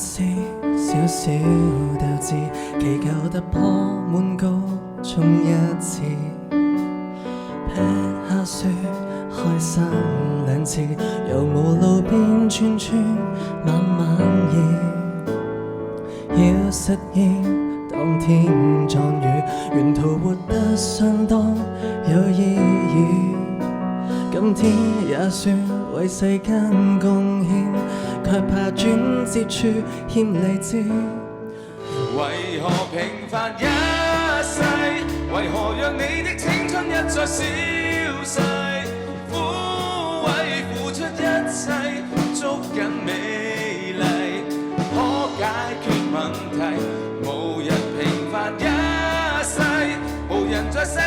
是小小鬥志，祈求突破滿高中一次，劈下雪開心兩次，又無路邊串串晚晚意，要實現當天撞雨，沿途活得相當有意義。今天也算為世間貢獻，卻怕轉折處欠理智。為何平凡一世？為何讓你的青春一再消逝？枯萎付出一切，捉緊美麗，可解決問題。無人平凡一世，無人在世